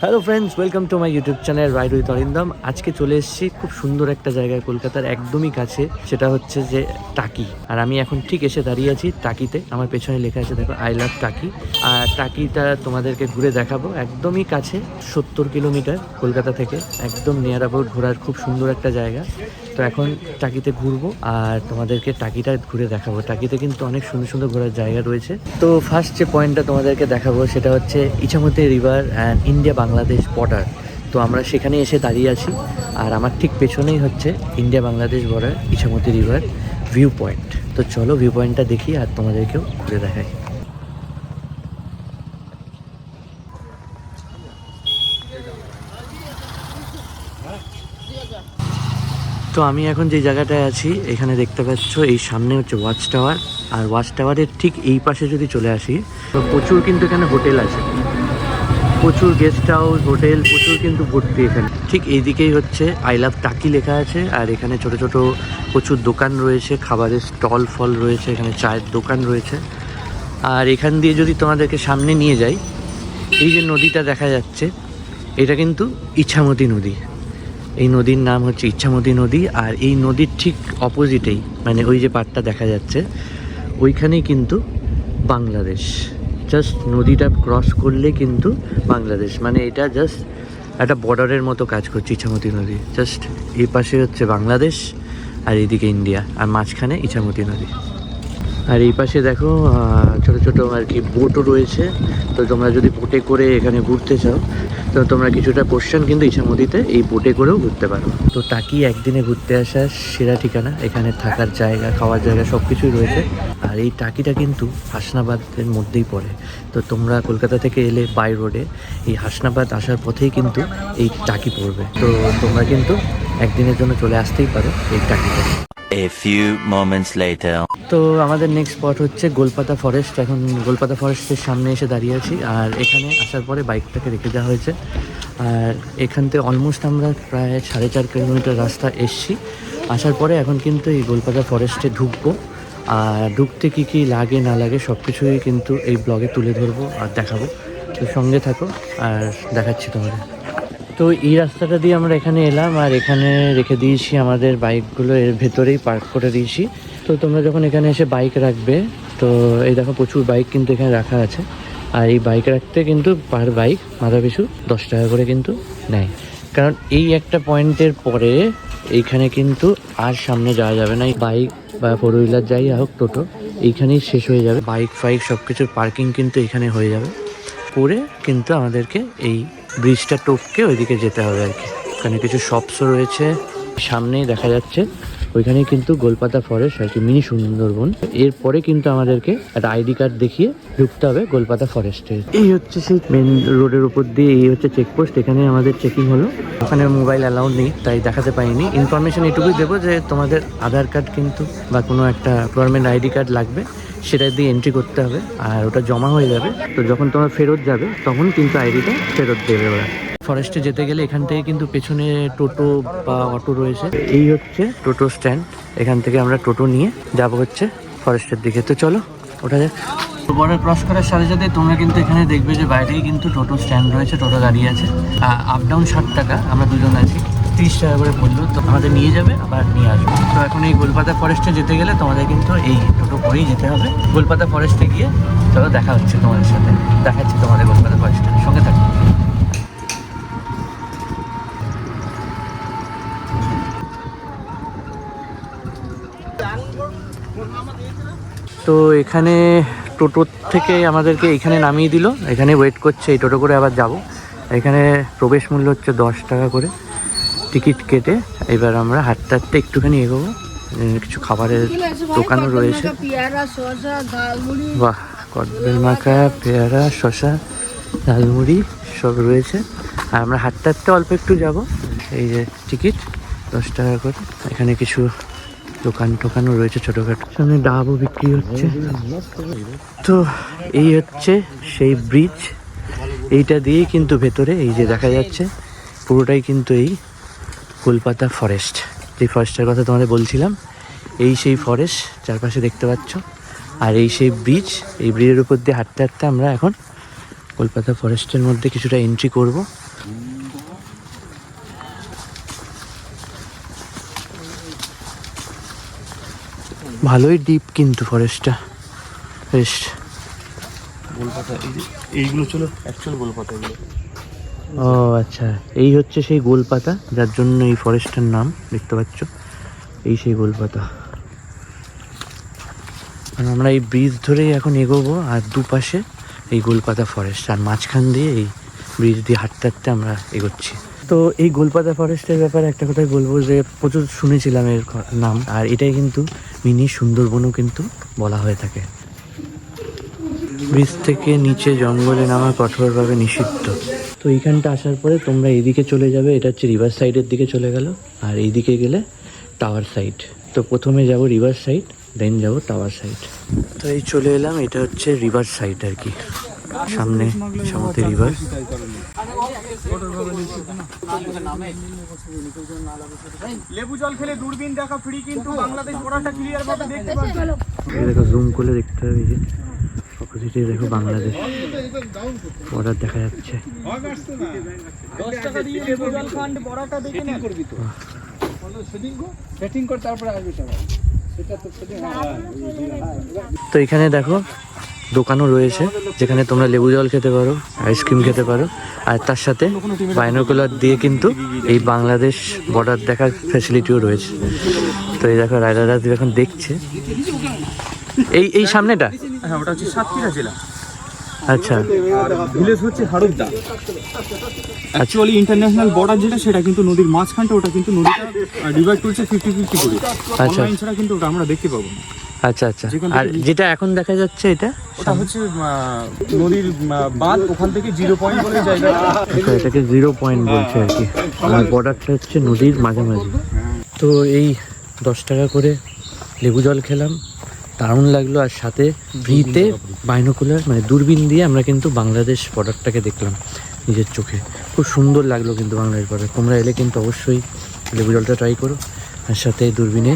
Hello friends, welcome to my YouTube channel ride with Arindam. আজকে চলে এসেছি খুব সুন্দর একটা জায়গায়, কলকাতার একদমই কাছে। সেটা হচ্ছে যে টাকি। আর আমি এখন ঠিক এসে দাঁড়িয়ে আছি টাকিতে। আমার পেছনে লেখা আছে দেখো, আই লাভ টাকি। আর টাকিটা তোমাদেরকে ঘুরে দেখাবো। একদমই কাছে, 70 কিলোমিটার কলকাতা থেকে, একদম নিয়ার অ্যাবাউট ঘোরার খুব সুন্দর একটা জায়গা। তো এখন টাকিতে ঘুরবো আর তোমাদেরকে টাকিটা ঘুরে দেখাবো। টাকিতে কিন্তু অনেক সুন্দর সুন্দর ঘোরার জায়গা রয়েছে। তো ফার্স্ট যে পয়েন্টটা তোমাদেরকে দেখাবো সেটা হচ্ছে Ichamati river and India Bangladesh border. তো আমরা সেখানে এসে দাঁড়িয়ে আছি। আর আমার ঠিক পেছনেই হচ্ছে India Bangladesh border, Ichamati river view point. তো চলো ভিউ পয়েন্টটা দেখি আর তোমাদেরকেও ঘুরে দেখাই। তো আমি এখন যে জায়গাটায় আছি, এখানে দেখতে পাচ্ছ এই সামনে হচ্ছে ওয়াচ টাওয়ার। আর ওয়াচ টাওয়ারের ঠিক এই পাশে যদি চলে আসি, তো প্রচুর কিন্তু এখানে হোটেল আছে, প্রচুর গেস্ট হাউস, হোটেল প্রচুর কিন্তু ভর্তি এখানে। ঠিক এইদিকেই হচ্ছে আই লাভ টাকি লেখা আছে। আর এখানে ছোট ছোট প্রচুর দোকান রয়েছে, খাবারের স্টল ফল রয়েছে, এখানে চায়ের দোকান রয়েছে। আর এখান দিয়ে যদি তোমাদেরকে সামনে নিয়ে যাই, এই যে নদীটা দেখা যাচ্ছে, এটা কিন্তু ইছামতি নদী। এই নদীর নাম হচ্ছে ইছামতি নদী। আর এই নদীর ঠিক অপোজিটেই, মানে ওই যে পাড়টা দেখা যাচ্ছে, ওইখানেই কিন্তু বাংলাদেশ। জাস্ট নদীটা ক্রস করলে কিন্তু বাংলাদেশ, মানে এটা জাস্ট একটা বর্ডারের মতো কাজ করছে ইছামতি নদী। জাস্ট এই পাশে হচ্ছে বাংলাদেশ আর এইদিকে ইন্ডিয়া, আর মাঝখানে ইছামতি নদী। আর এই পাশে দেখো ছোটো ছোটো আর কি বোটও রয়েছে। তো তোমরা যদি বোটে করে এখানে ঘুরতে চাও, তো তোমরা কিছুটা পোর্শন কিন্তু ইছামতিতে এই বোটে করেও ঘুরতে পারো। তো টাকি একদিনে ঘুরতে আসার সেরা ঠিকানা। এখানে থাকার জায়গা, খাওয়ার জায়গা সব কিছুই রয়েছে। আর এই টাকিটা কিন্তু হাসনাবাদের মধ্যেই পড়ে। তো তোমরা কলকাতা থেকে এলে বাই রোডে এই হাসনাবাদ আসার পথেই কিন্তু এই টাকি পড়বে। তো তোমরা কিন্তু একদিনের জন্য চলে আসতেই পারো এই টাকিতে। A few moments later. তো আমাদের নেক্সট স্পট হচ্ছে গোলপাতা ফরেস্ট। এখন গোলপাতা ফরেস্টের সামনে এসে দাঁড়িয়ে আছি। আর এখানে আসার পরে বাইকটাকে রেখে দেওয়া হয়েছে। আর এখান থেকে অলমোস্ট আমরা প্রায় 4.5 কিলোমিটার রাস্তা এসছি। আসার পরে এখন কিন্তু এই গোলপাতা ফরেস্টে ঢুকবো। আর ঢুকতে কী কী লাগে না লাগে সব কিছুই কিন্তু এই ব্লগে তুলে ধরবো আর দেখাবো। তো সঙ্গে থাকো আর দেখাচ্ছি তোমাদের। তো এই রাস্তাটা দিয়ে আমরা এখানে এলাম, আর এখানে রেখে দিয়েছি আমাদের বাইকগুলো, এর ভেতরেই পার্ক করে দিয়েছি। তো তোমরা যখন এখানে এসে বাইক রাখবে, তো এই দেখো প্রচুর বাইক কিন্তু এখানে রাখা আছে। আর এই বাইক রাখতে কিন্তু পার বাইক মাথা পিছু 10 টাকা করে কিন্তু নেয়। কারণ এই একটা পয়েন্টের পরে এইখানে কিন্তু আর সামনে যাওয়া যাবে না। এই বাইক বা 4 হুইলার যাই হোক, টোটো এইখানেই শেষ হয়ে যাবে। বাইক ফাইক সব কিছুর পার্কিং কিন্তু এখানে হয়ে যাবে। পরে কিন্তু আমাদেরকে এই ব্রিজটা টপকে ওইদিকে যেতে হবে আর কি। ওখানে কিছু শপসও রয়েছে, সামনেই দেখা যাচ্ছে। ওইখানেই কিন্তু গোলপাতা ফরেস্ট আর কি, মিনি সুন্দরবন। এরপরে কিন্তু আমাদেরকে একটা আইডি কার্ড দেখিয়ে ঢুকতে হবে গোলপাতা ফরেস্টে। এই হচ্ছে সেই মেন রোডের উপর দিয়ে, এই হচ্ছে চেকপোস্ট। এখানে আমাদের চেকিং হলো। ওখানে মোবাইল অ্যালাউড নেই, তাই দেখাতে পাইনি। ইনফরমেশন এটুকুই দেবো যে তোমাদের আধার কার্ড কিন্তু বা কোনো একটা গভর্নমেন্ট আইডি কার্ড লাগবে, সেটা দিয়ে এন্ট্রি করতে হবে। আর ওটা জমা হয়ে যাবে। তো যখন তোমরা ফেরত যাবে তখন কিন্তু আইডিটা ফেরত দেবে ওরা। ফরেস্টে যেতে গেলে এখান থেকে কিন্তু পেছনে টোটো বা অটো রয়েছে। এই হচ্ছে টোটো স্ট্যান্ড। এখান থেকে আমরা টোটো নিয়ে যাব হচ্ছে ফরেস্টের দিকে। তো চলো ওটা যাক। বর্ডার ক্রস করার সাথে সাথে তোমরা কিন্তু এখানে দেখবে যে বাইরেই কিন্তু টোটো স্ট্যান্ড রয়েছে, টোটো দাঁড়িয়ে আছে। আপ ডাউন 60 টাকা, আমরা দুজন আছি, 30 টাকা করে পড়লো। তো আমাদের নিয়ে যাবে আবার নিয়ে আসবে। তো এখন এই গোলপাতা ফরেস্টে যেতে গেলে তোমাদের কিন্তু এই টোটো করেই যেতে হবে। গোলপাতা ফরেস্টে গিয়ে চলো দেখা হচ্ছে তোমাদের সাথে, দেখাচ্ছি তোমাদের গোলপাতা ফরেস্টের সঙ্গে থাকবে। তো এখানে টোটো থেকে আমাদেরকে এখানে নামিয়ে দিল, এখানে ওয়েট করছে। এই টোটো করে আবার যাব। এখানে প্রবেশ মূল্য হচ্ছে 10 টাকা করে টিকিট কেটে। এবার আমরা হাঁটতে হাঁটতে একটুখানি এগোবো। কিছু খাবারের দোকানও রয়েছে। বাহ, কদবেল মাখা, পেয়ারা, শসা, ঝালমুড়ি সব রয়েছে। আর আমরা হাঁটতে হাঁটতে অল্প একটু যাব। এই যে টিকিট 10 টাকা করে। এখানে কিছু দোকান টোকানও রয়েছে ছোটোখাটো, সামনে ডাবও বিক্রি হচ্ছে। তো এই হচ্ছে সেই ব্রিজ। এইটা দিয়েই কিন্তু ভেতরে এই যে দেখা যাচ্ছে পুরোটাই কিন্তু এই গোলপাতা ফরেস্ট, যে ফরেস্টের কথা তোমাদের বলছিলাম। এই সেই ফরেস্ট চারপাশে দেখতে পাচ্ছ। আর এই সেই ব্রিজ, এই ব্রিজের উপর দিয়ে হাঁটতে হাঁটতে আমরা এখন কলকাতা ফরেস্টের মধ্যে কিছুটা এন্ট্রি করব। ভালোই ডিপ কিন্তু ফরেস্টটা বেশ। গোলপাতা এইগুলো ছিল অ্যাকচুয়াল গোলপাতা এগুলো। ও আচ্ছা, এই হচ্ছে সেই গোলপাতা যার জন্য এই ফরেস্টের নাম, দেখতে পাচ্ছ এই সেই গোলপাতা। আর আমরা এই ব্রিজ ধরেই এখন এগোবো, আর দুপাশে এই গোলপাতা ফরেস্ট, আর মাঝখান দিয়ে এই ব্রিজ দিয়ে হাঁটতে হাঁটতে আমরা এগোচ্ছি। তো এই গোলপাতা ফরেস্টের ব্যাপারে একটা কথাই বলবো যে প্রচুর শুনেছিলাম এর নাম, আর এটাই কিন্তু মিনি সুন্দরবনও কিন্তু বলা হয়ে থাকে। ব্রিজ থেকে নিচে জঙ্গলে নামা কঠোরভাবে নিষিদ্ধ। তো এইখানটা আসার পরে তোমরা এইদিকে চলে যাবে, এটা হচ্ছে রিভার সাইডের দিকে চলে গেল, আর এইদিকে গেলে টাওয়ার সাইড। তো প্রথমে যাব রিভার সাইড, দেন যাব টাওয়ার সাইড। তো এই চলে এলাম, এটা হচ্ছে রিভার সাইড আর কি, সামনে সমুদ্র রিভার। লেবু জল খেলে দূরবীন দেখা ফ্রি, কিন্তু বাংলাদেশ বর্ডারটা ক্লিয়ার ভাবে দেখতে পাচ্ছেন। এই দেখো জুম করলে দেখতে হবে, যে অপোজিটে দেখো বাংলাদেশ বর্ডার দেখা যাচ্ছে। 10 টাকা দিয়ে লেবু জল খান, বড়াটা দেখে না করবি তো। সেটিং কর, তারপরে আসবে সবাই। সেটা তো সেটিং। তো এখানে দেখো দোকানও রয়েছে যেখানে তোমরা লেবু জল খেতে পারো, আইসক্রিম খেতে পারো, আর তার সাথে বাইনোকুলার দিয়ে কিন্তু এই বাংলাদেশ বর্ডার দেখার ফ্যাসিলিটিও রয়েছে। তো এই দেখো রায়দাদা এখন দেখছে এই সামনেটা। হ্যাঁ, ওটা হচ্ছে সাতক্ষীরা জেলা। আচ্ছা, ভিলেজ হচ্ছে হাড়ুবদা। অ্যাকচুয়ালি ইন্টারন্যাশনাল বর্ডার যেটা, সেটা কিন্তু নদীর মাঝখানটা, ওটা কিন্তু নদীটা ডিভাইড করছে 50-50 করে। আচ্ছা। অনলাইন ছাড়া কিন্তু ওটা আমরা দেখতে পাবো না। আচ্ছা আচ্ছা। আর যেটা এখন দেখা যাচ্ছে এটা ওটা হচ্ছে নদীর বাঁধ, ওখান থেকে 0 পয়েন্ট বলে জায়গা। আচ্ছা, এটাকে 0 পয়েন্ট বলছে আর কি। আমার বর্ডারটা হচ্ছে নদীর মাঝামাঝি। তো এই 10 টাকা করে লেবু জল খেলাম, দারুণ লাগলো, আর সাথে ফ্রিতে বাইনোকুলার মানে দূরবীন দিয়ে আমরা কিন্তু বাংলাদেশ বর্ডারটাকে দেখলাম নিজের চোখে। খুব সুন্দর লাগলো কিন্তু বাংলাদেশ বর্ডার। তোমরা এলে কিন্তু অবশ্যই লেবু জলটা ট্রাই করো, আর সাথে দূরবীনে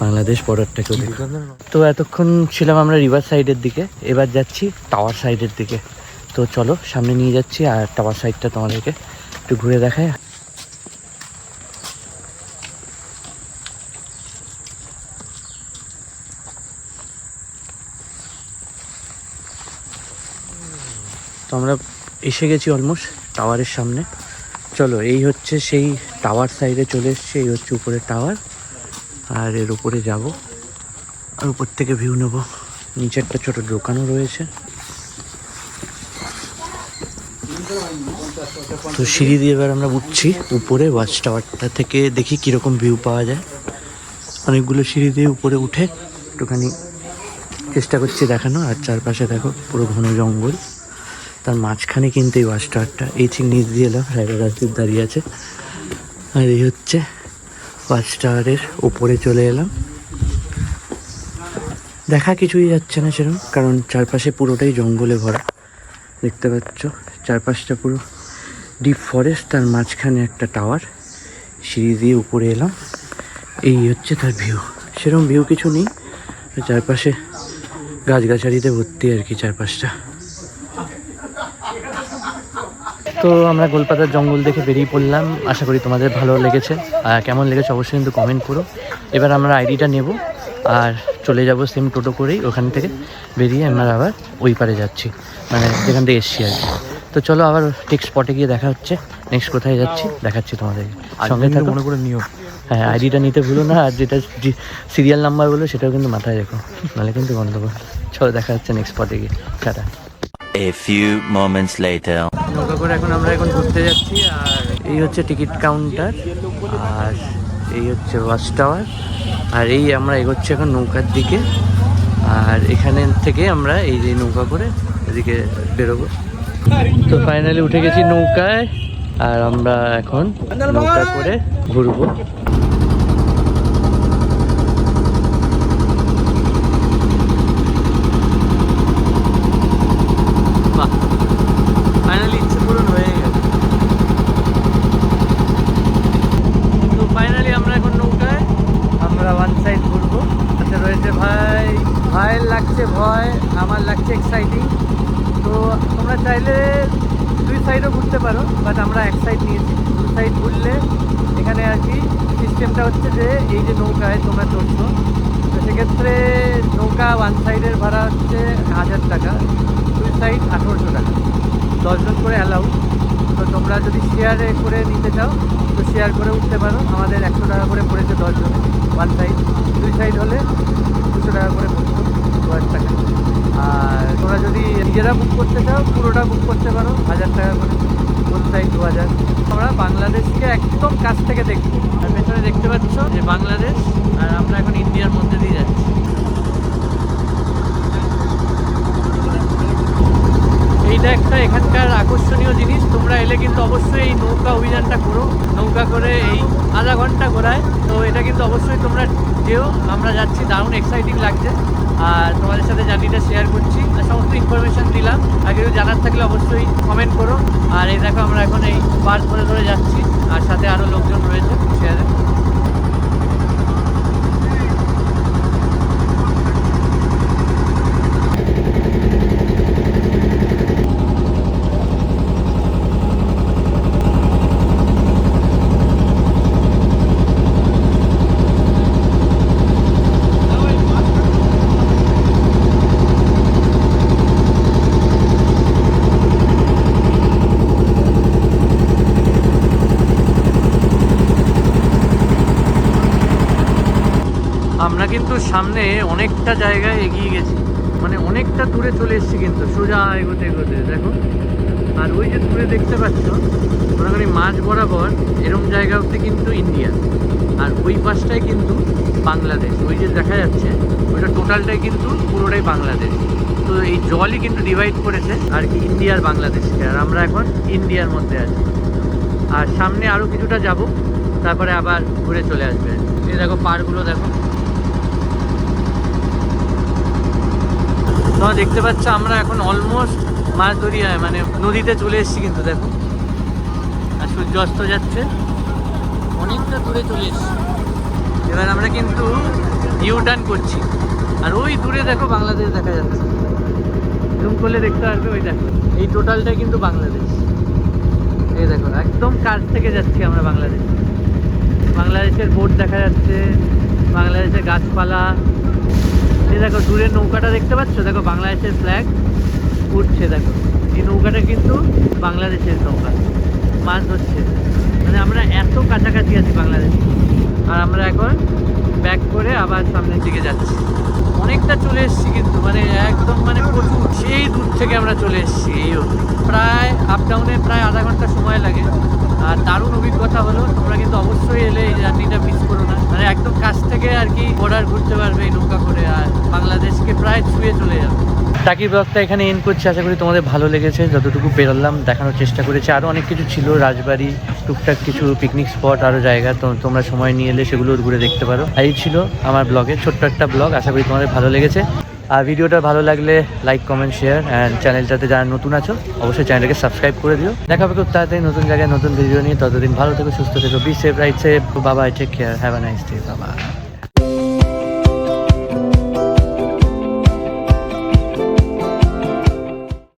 বাংলাদেশ বর্ডারটাকেও দেখো। তো এতক্ষণ ছিলাম আমরা রিভার সাইডের দিকে, এবার যাচ্ছি টাওয়ার সাইডের দিকে। তো চলো সামনে নিয়ে যাচ্ছি, আর টাওয়ার সাইডটা তোমাদেরকে একটু ঘুরে দেখায়। তো আমরা এসে গেছি অলমোস্ট টাওয়ারের সামনে। চলো, এই হচ্ছে সেই টাওয়ার সাইডে চলে এসছে, এই হচ্ছে উপরে টাওয়ার, আর এর উপরে যাব, আর উপর থেকে ভিউ নেব। নিচে একটা ছোট দোকানও রয়েছে। তো সিঁড়ি দিয়ে এবার আমরা উঠছি উপরে ওয়াচ টাওয়ারটা থেকে, দেখি কীরকম ভিউ পাওয়া যায়। অনেকগুলো সিঁড়ি দিয়ে উপরে উঠে একটুখানি চেষ্টা করছি দেখানো। আর চারপাশে দেখো পুরো ঘন জঙ্গল, তার মাঝখানে কিন্তু এই ওয়াচ টাওয়ারটা। এই ঠিক নিচ দিয়ে এলাম, রাইডার রাজদীপ দাঁড়িয়ে আছে, আর এই হচ্ছে ওয়াচ টাওয়ারের উপরে চলে এলাম। দেখা কিছুই যাচ্ছে না সেরকম, কারণ চারপাশে পুরোটাই জঙ্গলে ভরা। দেখতে পাচ্ছ চারপাশটা পুরো ডিপ ফরেস্ট, তার মাঝখানে একটা টাওয়ার। সিঁড়ি দিয়ে উপরে এলাম, এই হচ্ছে তার ভিউ। সেরকম ভিউ কিছু নেই, চারপাশে গাছগাছালিতে ভর্তি আর কি চারপাশটা। তো আমরা গোলপাতার জঙ্গল দেখে বেরিয়ে পড়লাম। আশা করি তোমাদের ভালো লেগেছে, আর কেমন লেগেছে অবশ্যই কিন্তু কমেন্ট করো। এবার আমরা আইডিটা নেব আর চলে যাব সেম টোটো করেই, ওখান থেকে বেরিয়ে আমরা আবার ওই পারে যাচ্ছি, মানে যেখান থেকে এসছি আর কি। তো চলো আবার ঠিক স্পটে গিয়ে দেখা হচ্ছে, নেক্সট কোথায় যাচ্ছি দেখাচ্ছি তোমাদের, সঙ্গে থাকো। মনে করে নিও, হ্যাঁ আইডিটা নিতে ভুলো না, আর যেটা সিরিয়াল নাম্বার বলো সেটাও কিন্তু মাথায় রেখো, নাহলে কিন্তু গন্ডগোল। চলো দেখা হচ্ছে নেক্সট স্পটে গিয়ে, tata. A few moments later. নৌকা করে এখন আমরা ঘুরতে যাচ্ছি, আর এই হচ্ছে টিকিট কাউন্টার, আর এই হচ্ছে ওয়াচ টাওয়ার, আর এই আমরা এগোচ্ছি এখন নৌকার দিকে। আর এখানে থেকে আমরা এই যে নৌকা করে এদিকে বেরোবো। তো ফাইনালি উঠে গেছি নৌকায়, আর আমরা এখন নৌকা করে ঘুরবো। ফাইনালি ইচ্ছে পূরণ হয়ে গেছে। তো ফাইনালি আমরা এখন নৌকায়, আমরা ওয়ান সাইড ঘুরবো। সাথে রয়েছে ভাই, ভাইয়ের লাগছে ভয়, আমার লাগছে এক্সাইটিং। তো তোমরা চাইলে দুই সাইডও ঘুরতে পারো, বাট আমরা এক সাইড নিয়েছি, দু সাইড ঘুরলে এখানে আর কি সিস্টেমটা হচ্ছে যে এই যে নৌকায় তোমরা চড়ছো, তো সেক্ষেত্রে নৌকা ওয়ান সাইডের ভাড়া হচ্ছে 1000 টাকা, দুই সাইড 1800 টাকা, 10 জন করে অ্যালাউ। তো তোমরা যদি শেয়ারে করে নিতে চাও তো শেয়ার করে উঠতে পারো। আমাদের 100 টাকা করে পড়েছে 10 জন ওয়ান সাইড, দুই সাইড হলে 200 টাকা করে পড়তো, 2000 টাকা। আর তোমরা যদি নিজেরা বুক করতে চাও পুরোটা বুক করতে পারো 1000 টাকা করে, কোন সাইড 2000। আমরা বাংলাদেশকে একদম কাছ থেকে দেখবো। আর পেছনে দেখতে পাচ্ছ যে বাংলাদেশ, আর আমরা এখন ইন্ডিয়ার মধ্যে দিয়ে যাচ্ছি। এইটা একটা এখানকার আকর্ষণীয় জিনিস, তোমরা এলে কিন্তু অবশ্যই এই নৌকা অভিযানটা করো। নৌকা করে এই আধা ঘন্টা ঘোরায়, তো এটা কিন্তু অবশ্যই তোমরা যেও। আমরা যাচ্ছি, দারুণ এক্সাইটিং লাগছে। আর তোমাদের সাথে জার্নিটা শেয়ার করছি, আর সমস্ত ইনফরমেশান দিলাম। আর কিছু জানার থাকলে অবশ্যই কমেন্ট করো। আর এই দেখো আমরা এখন এই পার্ক ধরে ধরে যাচ্ছি, আর সাথে আরও লোকজন রয়েছে শেয়ারে। আমরা কিন্তু সামনে অনেকটা জায়গায় এগিয়ে গেছি, মানে অনেকটা দূরে চলে এসেছি কিন্তু সোজা এগোতে এগোতে দেখো। আর ওই যে দূরে দেখতে পাচ্ছ মোটামুটি মাঝ বরাবর এরকম জায়গা অবধি কিন্তু ইন্ডিয়া, আর ওই পাশটাই কিন্তু বাংলাদেশ। ওই যে দেখা যাচ্ছে ওইটা টোটালটাই কিন্তু পুরোটাই বাংলাদেশ। তো এই জলই কিন্তু ডিভাইড করেছে আর কি ইন্ডিয়া আর বাংলাদেশকে, আর আমরা এখন ইন্ডিয়ার মধ্যে আছি। আর সামনে আরও কিছুটা যাব, তারপরে আবার ঘুরে চলে আসবে। এই দেখো পাড়গুলো দেখো, তোমরা দেখতে পাচ্ছ আমরা এখন অলমোস্ট মাছ দরিয়ায় মানে নদীতে চলে এসেছি কিন্তু দেখো। আর সূর্য অস্ত যাচ্ছে, অনেকটা দূরে চলে এসেছি। এবার আমরা কিন্তু ইউ টার্ন করছি, আর ওই দূরে দেখো বাংলাদেশ দেখা যাচ্ছে। জুম করলে দেখতে পারবে, ওই দেখো এই টোটালটাই কিন্তু বাংলাদেশ। এই দেখো একদম কাছ থেকে যাচ্ছি আমরা বাংলাদেশ। বাংলাদেশের বোট দেখা যাচ্ছে, বাংলাদেশের গাছপালা। এই দেখো দূরের নৌকাটা দেখতে পাচ্ছ, দেখো বাংলাদেশের ফ্ল্যাগ উঠছে। দেখো এই নৌকাটা কিন্তু বাংলাদেশের নৌকা, মাছ ধরছে। মানে আমরা এত কাছাকাছি আছি বাংলাদেশ। আর আমরা এখন ব্যাক করে আবার সামনের দিকে যাচ্ছি। অনেকটা চলে এসেছি কিন্তু, মানে একদম মানে প্রচুর, সেই দূর থেকে আমরা চলে এসেছি এই অবধি। প্রায় আপ ডাউনে প্রায় আধা ঘন্টা সময় লাগে। আর দারুণ অভিজ্ঞতা হলো। তোমরা কিন্তু অবশ্যই এলে এই জার্নিটা মিস করো না। মানে একদম কাছ থেকে আর কি বর্ডার ঘুরতে পারবে এই নৌকা করে, আর বাংলাদেশকে প্রায় ছুঁয়ে চলে যাবে। টাকি ব্লগটা এখানে এন্ড করছি। আশা করি তোমাদের ভালো লেগেছে। যতটুকু বেরোলাম দেখানোর চেষ্টা করেছি। আরও অনেক কিছু ছিল, রাজবাড়ি, টুকটাক কিছু পিকনিক স্পট, আরও জায়গা। তো তোমরা সময় নিয়ে এলে সেগুলো ঘুরে দেখতে পারো। এই ছিল আমার ব্লগের ছোট্ট একটা ব্লগ। আশা করি তোমাদের ভালো লেগেছে। আর ভিডিওটা ভালো লাগলে লাইক, কমেন্ট, শেয়ার। অ্যান্ড চ্যানেলটাতে যারা নতুন আছো অবশ্যই চ্যানেলটাকে সাবস্ক্রাইব করে দিও। দেখা হবে খুব তাড়াতাড়ি নতুন জায়গায় নতুন ভিডিও নিয়ে। ততদিন ভালো থেকো, সুস্থ থেকো, বি সেফ, রাইট সেফ, বাবা, take care, have a nice day, বাবা।